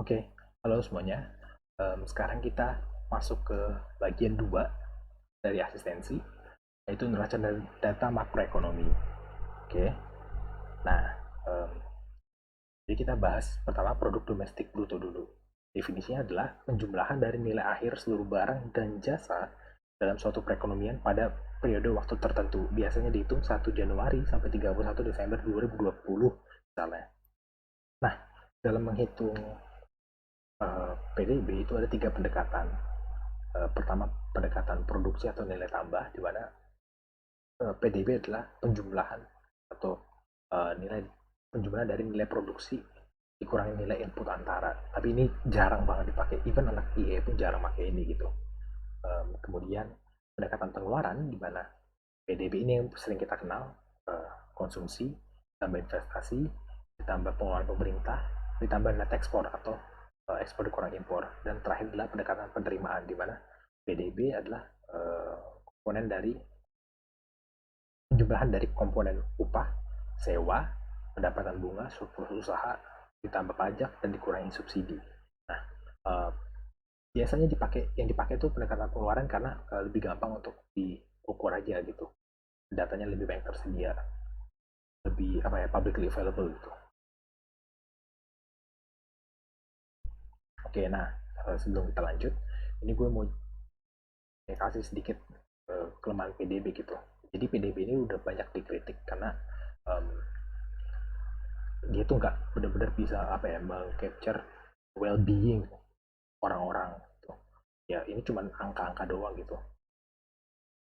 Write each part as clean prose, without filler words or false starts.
Oke, halo semuanya. Sekarang kita masuk ke bagian 2 dari asistensi, yaitu neraca data makroekonomi. Oke, nah, em, jadi kita bahas pertama produk domestik bruto dulu. Definisinya adalah penjumlahan dari nilai akhir seluruh barang dan jasa dalam suatu perekonomian pada periode waktu tertentu. Biasanya dihitung 1 Januari sampai 31 Desember 2020 misalnya. Nah, dalam menghitung PDB itu ada 3 pendekatan. Pertama, pendekatan produksi atau nilai tambah, di mana PDB adalah penjumlahan atau nilai penjumlahan dari nilai produksi dikurangi nilai input antara. Tapi ini jarang banget dipakai, even anak IE pun jarang pakai ini gitu. Kemudian pendekatan pengeluaran, di mana PDB ini yang sering kita kenal, konsumsi ditambah investasi ditambah pengeluaran pemerintah ditambah net ekspor atau ekspor dikurang impor. Dan terakhir adalah pendekatan penerimaan, di mana PDB adalah komponen dari penjumlahan dari komponen upah, sewa, pendapatan bunga, surplus usaha, ditambah pajak dan dikurangi subsidi. Nah, biasanya yang dipakai itu pendekatan pengeluaran karena lebih gampang untuk diukur aja gitu. Datanya lebih banyak tersedia, lebih apa ya, publicly available gitu. Oke, nah, sebelum kita lanjut, ini gue mau kasih sedikit kelemahan PDB gitu. Jadi PDB ini udah banyak dikritik karena um, dia tuh nggak benar-benar bisa apa ya, meng-capture well-being orang-orang gitu. Ya ini cuma angka-angka doang gitu.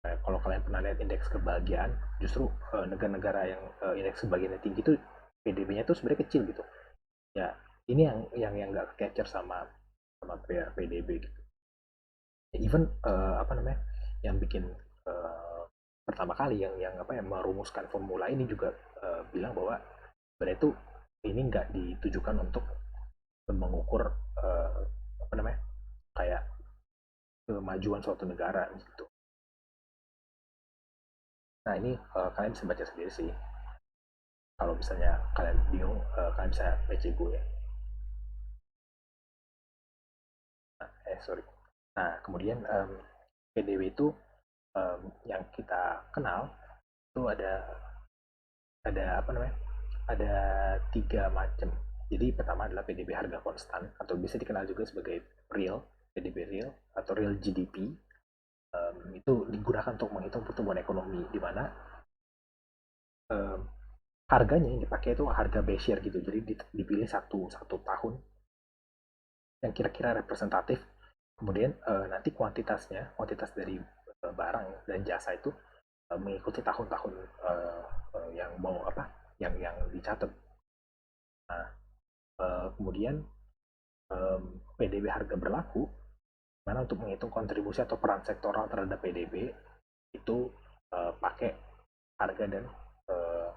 Kalau kalian pernah lihat indeks kebahagiaan, justru negara-negara yang indeks kebahagiaannya tinggi itu PDB-nya tuh sebenarnya kecil gitu. Ya ini yang nggak capture sama sama PDB gitu. Ya, even apa namanya, yang bikin uh, pertama kali yang apa yang merumuskan formula ini juga bilang bahwa sebenarnya itu ini nggak ditujukan untuk mengukur apa namanya, kayak kemajuan suatu negara gitu. Nah ini kalian bisa baca sendiri sih. Kalau misalnya kalian bingung, kalian bisa baca gue ya. Nah, sorry. Nah kemudian PDW itu yang kita kenal itu ada apa namanya? Ada 3 macam. Jadi pertama adalah PDB harga konstan atau bisa dikenal juga sebagai real, PDB real atau real GDP. Itu digunakan untuk menghitung pertumbuhan ekonomi, di mana um, harganya yang dipakai itu harga Bashir gitu. Jadi dipilih satu satu tahun yang kira-kira representatif. Kemudian nanti kuantitas dari barang dan jasa itu mengikuti tahun-tahun yang mau apa, yang dicatat. Nah, kemudian PDB harga berlaku, mana untuk menghitung kontribusi atau peran sektoral terhadap PDB itu pakai harga dan eh,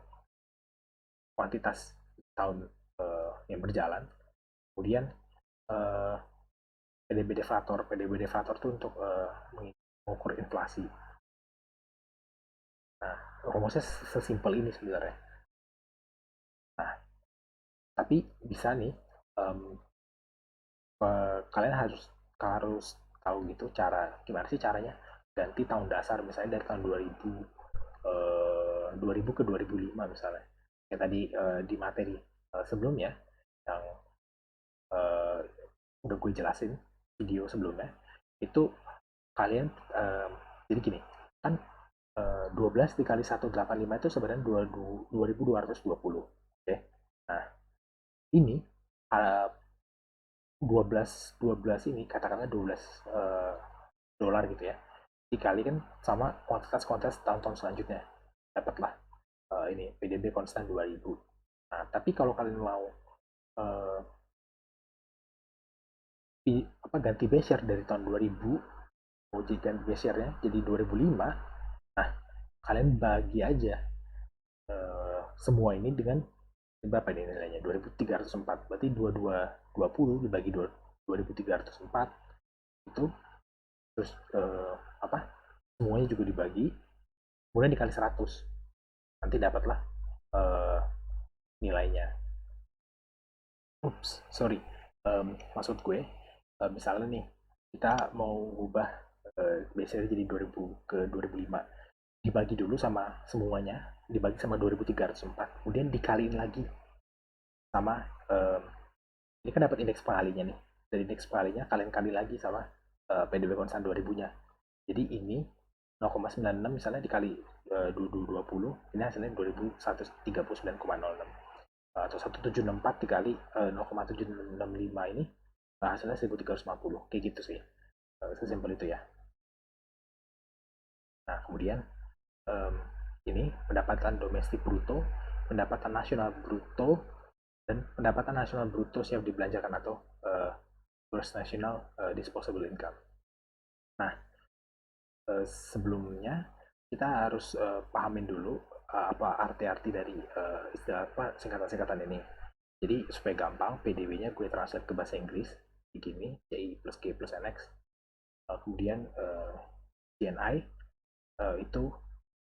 kuantitas tahun yang berjalan. Kemudian eh, PDB deflator itu untuk mengukur inflasi. Nah, rumusnya sesimpel ini sebenarnya. Nah, tapi bisa nih, um, kalian harus harus tahu gitu cara gimana sih caranya ganti tahun dasar, misalnya dari tahun 2000 2000 ke 2005 misalnya. Kayak tadi di materi sebelumnya yang uh, udah gue jelasin video sebelumnya itu, kalian jadi gini kan, 12 dikali 185 itu sebenarnya 2220. Oke. Nah, ini uh, 12 ini katakanlah 12 dolar gitu ya. Dikalikan sama kuantitas-kuantitas tahun-tahun selanjutnya. Dapatlah ini PDB konstan 2000. Nah, tapi kalau kalian mau uh, ganti Bezier dari tahun 2000, mau ganti Beziernya jadi 2005, nah kalian bagi aja semua ini dengan berapa ini nilainya, 2304, berarti 2220 dibagi 2304 itu, terus apa, semuanya juga dibagi, kemudian dikali 100, nanti dapatlah nilainya. Ups, sorry. Maksud gue, misalnya nih, kita mau ubah biasanya jadi 2000 ke 2005, dibagi dulu sama semuanya, dibagi sama 2304, kemudian dikaliin lagi sama, em, ini kan dapat indeks pengalinya nih, dari indeks pengalinya kalian kali lagi sama PDB konstan 2000-nya. Jadi ini 0,96 misalnya dikali 2020, ini hasilnya 2139,06. Atau 1764 dikali 0,765 ini hasilnya 1350, kayak gitu sih. Sesimpel itu ya. Nah, kemudian um, ini pendapatan domestik bruto, pendapatan nasional bruto, dan pendapatan nasional bruto siap dibelanjakan atau gross national disposable income. Nah, sebelumnya kita harus pahamin dulu apa arti-arti dari istilah apa singkatan-singkatan ini. Jadi supaya gampang, PDW-nya gue translate ke bahasa Inggris begini, CI plus K plus NX. Kemudian GNI itu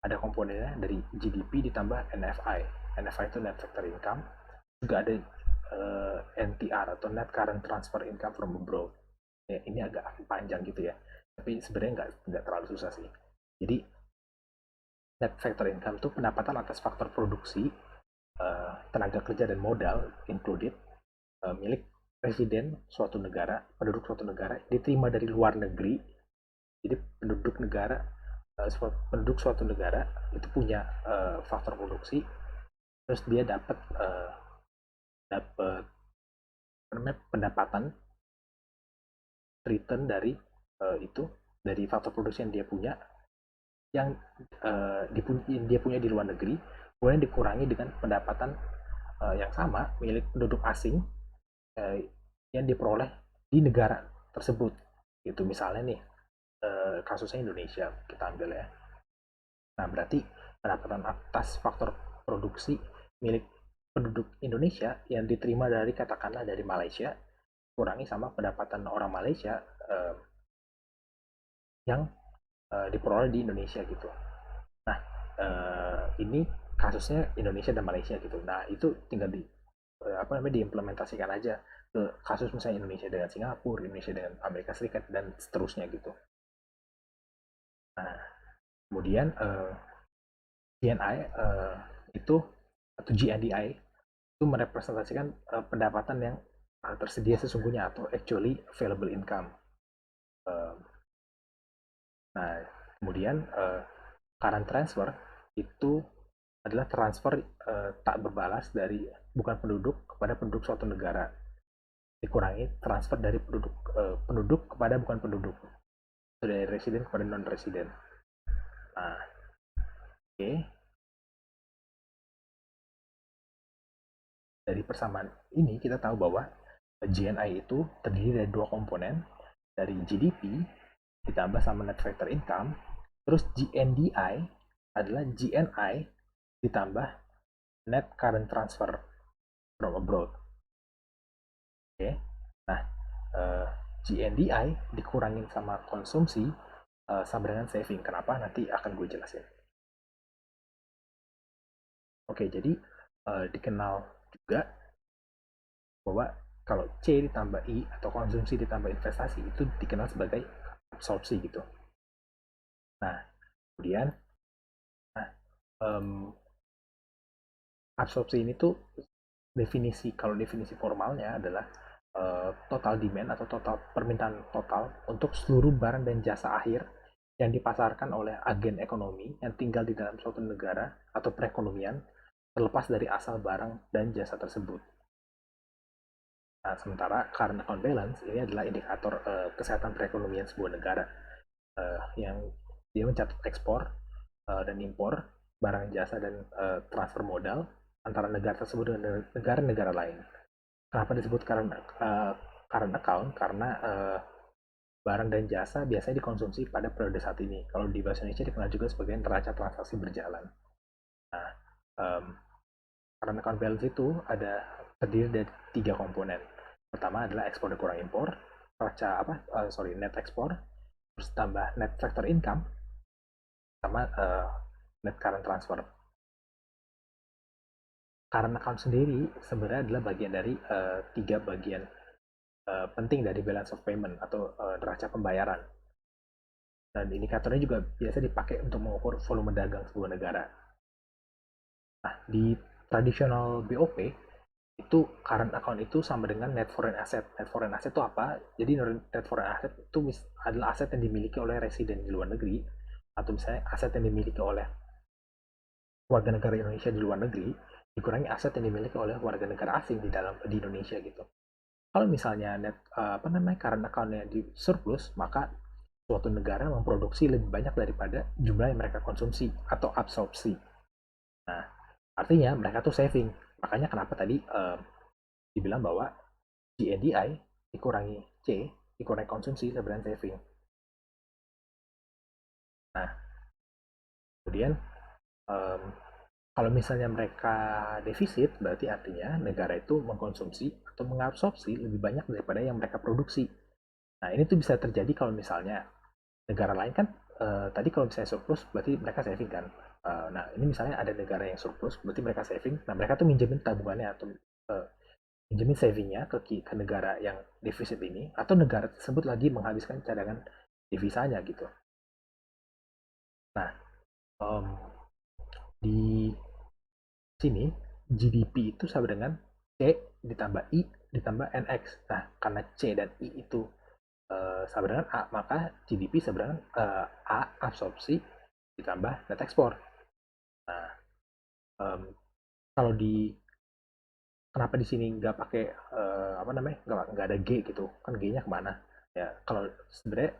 ada komponennya dari GDP ditambah NFI. NFI itu net factor income. Juga ada NTR atau net current transfer income from abroad. Ya, ini agak panjang gitu ya. Tapi sebenarnya nggak terlalu susah sih. Jadi net factor income itu pendapatan atas faktor produksi, tenaga kerja dan modal included, milik presiden suatu negara, penduduk suatu negara, diterima dari luar negeri. Jadi penduduk suatu negara itu punya faktor produksi, terus dia dapat dapat pendapatan return dari itu, dari faktor produksi yang dia punya, yang dia punya di luar negeri, kemudian dikurangi dengan pendapatan yang sama milik penduduk asing eh, yang diperoleh di negara tersebut. Itu misalnya nih kasusnya Indonesia kita ambil ya. Nah, berarti pendapatan atas faktor produksi milik penduduk Indonesia yang diterima dari katakanlah dari Malaysia kurangi sama pendapatan orang Malaysia yang diperoleh di Indonesia gitu. Nah, ini kasusnya Indonesia dan Malaysia gitu. Nah, itu tinggal apa namanya diimplementasikan aja ke kasus misalnya Indonesia dengan Singapura, Indonesia dengan Amerika Serikat dan seterusnya gitu. Nah, kemudian GNI itu atau GNDI itu merepresentasikan pendapatan yang tersedia sesungguhnya atau actually available income. Uh, nah, kemudian current transfer itu adalah transfer tak berbalas dari bukan penduduk kepada penduduk suatu negara, dikurangi transfer dari penduduk kepada bukan penduduk, dari resident kepada non resident. Nah, oke, okay. Dari persamaan ini kita tahu bahwa GNI itu terdiri dari dua komponen, dari GDP ditambah sama net factor income, terus GNDI adalah GNI ditambah net current transfer from abroad. Oke, okay. Nah GNDI dikurangin sama konsumsi sama dengan saving. Kenapa? Nanti akan gue jelasin. Oke, jadi dikenal juga bahwa kalau C ditambah I atau konsumsi ditambah investasi itu dikenal sebagai absorpsi gitu. Nah, kemudian nah, absorpsi ini tuh kalau definisi formalnya adalah total demand atau total permintaan total untuk seluruh barang dan jasa akhir yang dipasarkan oleh agen ekonomi yang tinggal di dalam suatu negara atau perekonomian terlepas dari asal barang dan jasa tersebut. Nah, sementara current account balance ini adalah indikator kesehatan perekonomian sebuah negara yang dia mencatat ekspor dan impor barang jasa dan transfer modal antara negara tersebut dengan negara-negara lain. Kenapa disebut current account? Karena barang dan jasa biasanya dikonsumsi pada periode saat ini. Kalau di bahasa Indonesia dikenal juga sebagai neraca transaksi berjalan. Nah, um, current account balance itu terdiri dari tiga komponen. Pertama adalah ekspor kurang impor, net ekspor, terus tambah net factor income, sama net current transfer. Current account sendiri sebenarnya adalah bagian dari tiga bagian penting dari balance of payment atau neraca pembayaran. Dan indikatornya juga biasa dipakai untuk mengukur volume dagang sebuah negara. Nah, di tradisional BOP itu current account itu sama dengan net foreign asset. Net foreign asset itu apa? Jadi net foreign asset itu adalah aset yang dimiliki oleh residen di luar negeri, atau misalnya aset yang dimiliki oleh warga negara Indonesia di luar negeri dikurangi aset yang dimiliki oleh warga negara asing di Indonesia gitu. Kalau misalnya current account-nya di surplus, maka suatu negara memproduksi lebih banyak daripada jumlah yang mereka konsumsi atau absorpsi. Nah, artinya mereka tuh saving. Makanya kenapa tadi dibilang bahwa GNDI dikurangi C, dikurangi konsumsi sebenarnya saving. Nah, kemudian um, kalau misalnya mereka defisit, berarti artinya negara itu mengkonsumsi atau mengabsorpsi lebih banyak daripada yang mereka produksi. Nah, ini tuh bisa terjadi kalau misalnya negara lain kan tadi kalau misalnya surplus berarti mereka saving kan. Nah, ini misalnya ada negara yang surplus berarti mereka saving. Nah, mereka tuh minjemin tabungannya atau minjemin savingnya ke negara yang defisit ini, atau negara tersebut lagi menghabiskan cadangan devisanya gitu. Nah, um, di sini GDP itu sama dengan C ditambah I ditambah NX. Nah, karena C dan I itu sama dengan A, maka GDP sama dengan A absorpsi ditambah net ekspor. Nah, um, kalau di kenapa di sini nggak pakai apa namanya, nggak ada G gitu kan, G-nya kemana ya? Kalau sebenarnya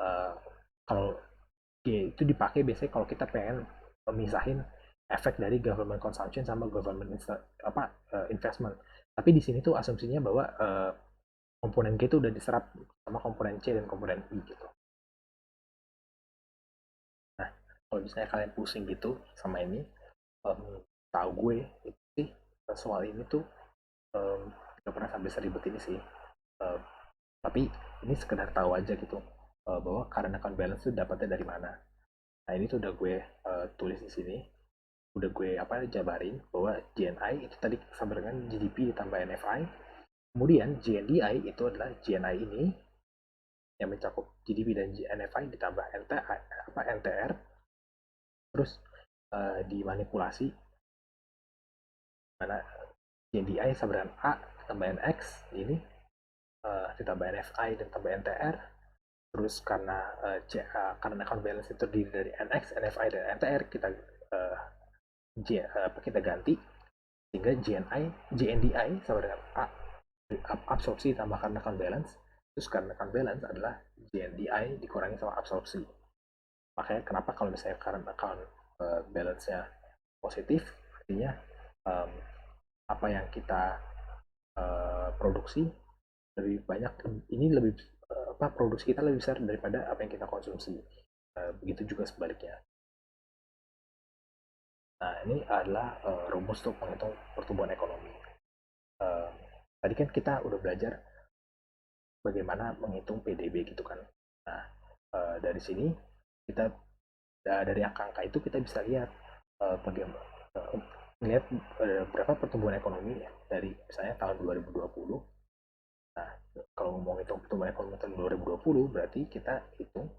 uh, kalau G itu dipakai biasanya kalau kita pengen memisahin efek dari government consumption sama government investment. Tapi di sini tuh asumsinya bahwa komponen G itu udah diserap sama komponen C dan komponen I gitu. Nah, kalau misalnya kalian pusing gitu sama ini, tahu gue itu sih soal ini tuh nggak pernah sampai seribet ini sih. Um, tapi ini sekedar tahu aja gitu bahwa current account balance itu dapatnya dari mana. Nah, ini tuh udah gue tulis di sini, udah gue jabarin bahwa GNI itu tadi sama dengan GDP ditambah NFI. Kemudian GNDI itu adalah GNI ini yang mencakup GDP dan NFI ditambah NTR, terus dimanipulasi mana GNDI sama dengan A tambah NX ini ditambah NFI dan tambah NTR. Terus karena account balance itu terdiri dari NX, NFI dan NTR, kita ganti sehingga GNDI sama dengan A absorpsi tambah current account balance. Terus current account balance adalah GNDI dikurangi sama absorpsi. Makanya kenapa kalau misalnya current account balance-nya positif, artinya um, apa yang kita produksi lebih banyak, ini lebih produksi kita lebih besar daripada apa yang kita konsumsi. Begitu juga sebaliknya. Nah, ini adalah rumus untuk menghitung pertumbuhan ekonomi. Uh, Tadi kan kita udah belajar bagaimana menghitung PDB gitu kan. Nah, dari sini kita dari angka-angka itu kita bisa lihat bagaimana melihat berapa pertumbuhan ekonomi ya, dari misalnya tahun 2020. Nah, kalau mau hitung pertumbuhan ekonomi tahun 2020 berarti kita hitung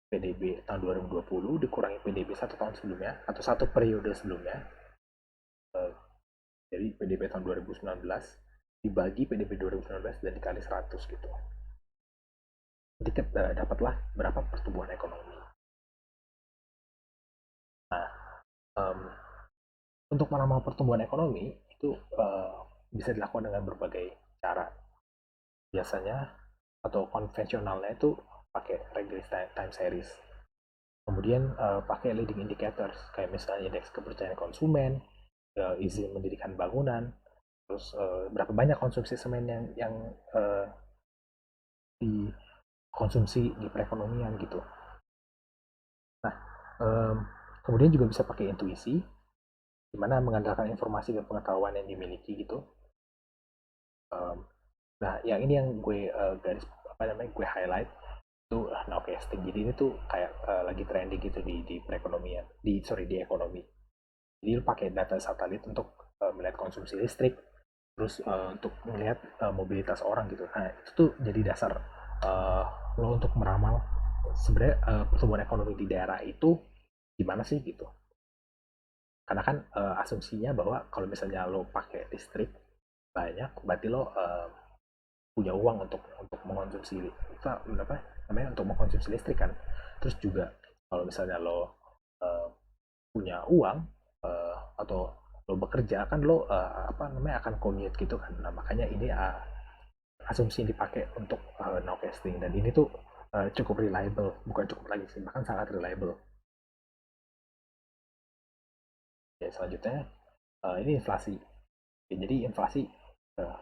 PDB tahun 2020 dikurangi PDB satu tahun sebelumnya atau satu periode sebelumnya. Eh, jadi PDB tahun 2019 dibagi PDB 2019 dan dikali 100 gitu. Jadi dapatlah berapa pertumbuhan ekonomi. Nah, um, untuk meramal pertumbuhan ekonomi itu bisa dilakukan dengan berbagai cara. Biasanya atau konvensionalnya itu pakai regressive time series. Kemudian pakai leading indicators kayak misalnya indeks kepercayaan konsumen, izin mendirikan bangunan, terus berapa banyak konsumsi semen yang dikonsumsi di perekonomian gitu. Nah, um, kemudian juga bisa pakai intuisi, di mana mengandalkan informasi dan pengetahuan yang dimiliki gitu. Um, nah, yang ini yang gue gue highlight itu nowcasting. Jadi ini tuh kayak lagi trending gitu di perekonomian, di ekonomi. Jadi lu pakai data satelit untuk melihat konsumsi listrik, terus untuk melihat mobilitas orang gitu. Nah itu tuh jadi dasar uh, lo untuk meramal sebenarnya pertumbuhan ekonomi di daerah itu gimana sih gitu. Karena kan asumsinya bahwa kalau misalnya lo pakai listrik banyak, berarti lo punya uang untuk mengkonsumsi apa namanya untuk mengkonsumsi listrik kan. Terus juga kalau misalnya lo uh, punya uang atau lo bekerja kan lo apa namanya akan commute gitu kan. Nah makanya ini asumsi yang dipakai untuk nowcasting, dan ini tuh cukup reliable, bukan cukup lagi sih, bahkan sangat reliable. Ya selanjutnya ini inflasi. Ya, jadi inflasi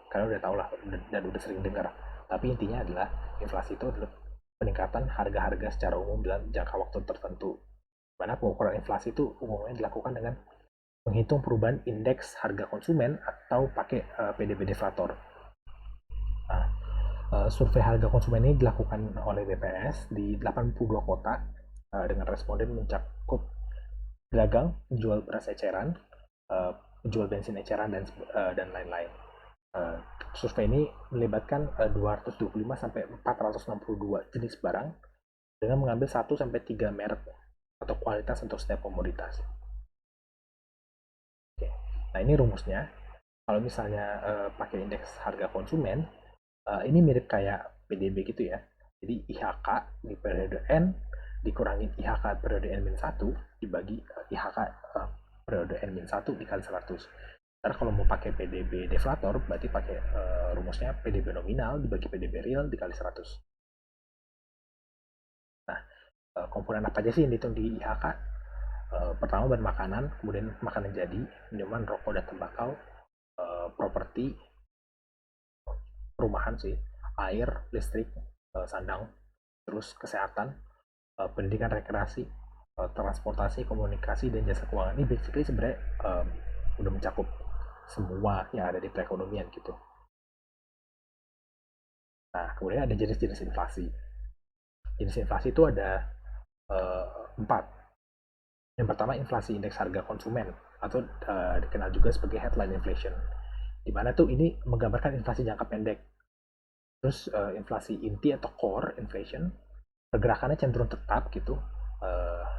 kalian udah tau lah dan udah sering dengar. Tapi intinya adalah inflasi itu adalah peningkatan harga-harga secara umum dalam jangka waktu tertentu. Mana pengukuran inflasi itu umumnya dilakukan dengan menghitung perubahan indeks harga konsumen atau pakai PDB deflator. Nah, survei harga konsumen ini dilakukan oleh BPS di 82 kota dengan responden mencakup pedagang, penjual beras eceran, penjual bensin eceran dan lain-lain. Uh, Survei ini melibatkan 225 sampai 462 jenis barang dengan mengambil 1 sampai 3 merek atau kualitas untuk setiap komoditas. Oke. Nah, ini rumusnya. Kalau misalnya pakai indeks harga konsumen, ini mirip kayak PDB gitu ya. Jadi IHK di periode N dikurangi IHK periode N-1 dibagi IHK periode N-1 dikali 100. Karena kalau mau pakai PDB deflator, berarti pakai rumusnya PDB nominal dibagi PDB real dikali 100. Nah, komponen apa aja sih yang dihitung di IHK? Pertama bahan makanan, kemudian makanan jadi, minuman, rokok, dan tembakau, properti, perumahan sih, air, listrik, sandang, terus kesehatan, pendidikan, rekreasi, transportasi, komunikasi, dan jasa keuangan. Ini basically sebenarnya udah mencakup semua yang ada di perekonomian gitu. Nah, kemudian ada jenis-jenis inflasi. Jenis inflasi itu ada eh, empat. Yang pertama inflasi indeks harga konsumen atau dikenal juga sebagai headline inflation. Di mana tuh ini menggambarkan inflasi jangka pendek. Terus inflasi inti atau core inflation, pergerakannya cenderung tetap gitu,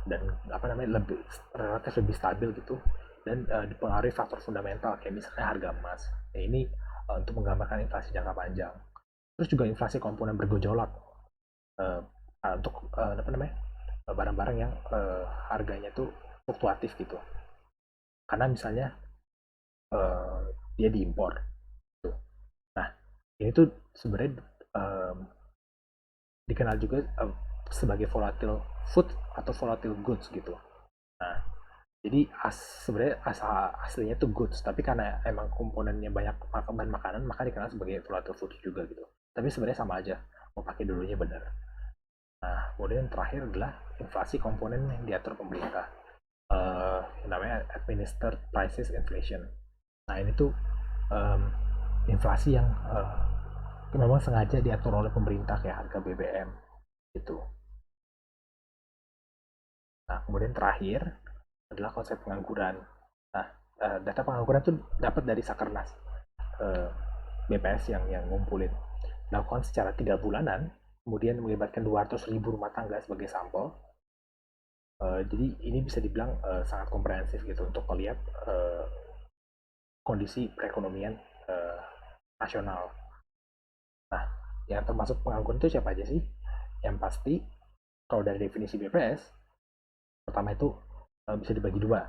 dan apa namanya lebih relatif lebih stabil gitu, dan dipengaruhi faktor fundamental kayak misalnya harga emas. Nah, ini untuk menggambarkan inflasi jangka panjang. Terus juga inflasi komponen bergejolak uh, untuk apa namanya barang-barang yang harganya tuh fluktuatif gitu. Karena misalnya uh, dia diimpor. Tuh. Nah, ini tuh sebenarnya um, dikenal juga sebagai volatile food atau volatile goods gitu. Nah, jadi sebenarnya aslinya tuh goods, tapi karena emang komponennya banyak bahan makanan, maka dikenal sebagai volatile food juga gitu. Tapi sebenarnya sama aja, mau pakai dulunya benar. Nah, kemudian terakhir adalah inflasi komponen yang diatur pemerintah. Namanya administered prices inflation. Nah, ini tuh um, inflasi yang memang sengaja diatur oleh pemerintah kayak harga BBM gitu. Nah, kemudian terakhir adalah konsep pengangguran. Nah, data pengangguran itu dapat dari Sakernas, BPS yang ngumpulin. Dilakukan secara 3 bulanan, kemudian melibatkan 200.000 rumah tangga sebagai sampel. Jadi ini bisa dibilang sangat komprehensif gitu untuk melihat kondisi perekonomian uh, nasional. Nah, yang termasuk pengangguran itu siapa aja sih? Yang pasti, kalau dari definisi BPS, pertama itu bisa dibagi dua.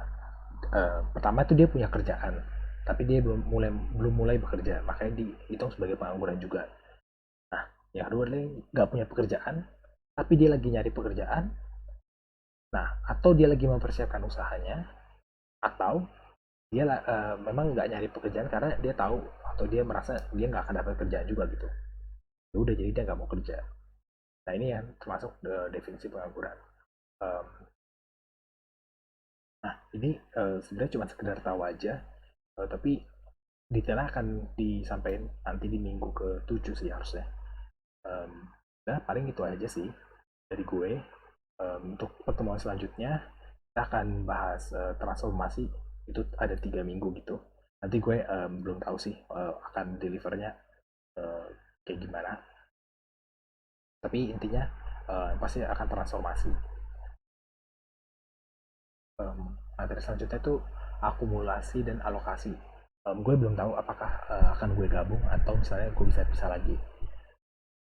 Pertama itu dia punya kerjaan, tapi dia belum mulai bekerja, makanya dihitung sebagai pengangguran juga. Nah, yang kedua adalah nggak punya pekerjaan, tapi dia lagi nyari pekerjaan. Nah, atau dia lagi mempersiapkan usahanya, atau dia memang nggak nyari pekerjaan karena dia tahu atau dia merasa dia nggak akan dapat kerjaan juga gitu. Ya udah, jadi dia nggak mau kerja. Nah, ini yang termasuk definisi pengangguran. Um, nah, ini sebenarnya cuma sekedar tahu aja, tapi detailnya akan disampaikan nanti di minggu ke-7 sih harusnya. Um, nah, paling itu aja sih dari gue. Untuk pertemuan selanjutnya kita akan bahas transformasi, itu ada 3 minggu gitu. Nanti gue belum tahu sih akan delivernya kayak gimana, tapi intinya pasti akan transformasi. Materi selanjutnya itu akumulasi dan alokasi. Gue belum tahu apakah akan gue gabung atau misalnya gue bisa pisah lagi.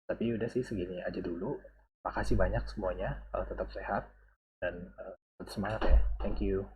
Tapi udah sih segini aja dulu. Makasih banyak semuanya. Tetap sehat dan tetap semangat ya. Thank you.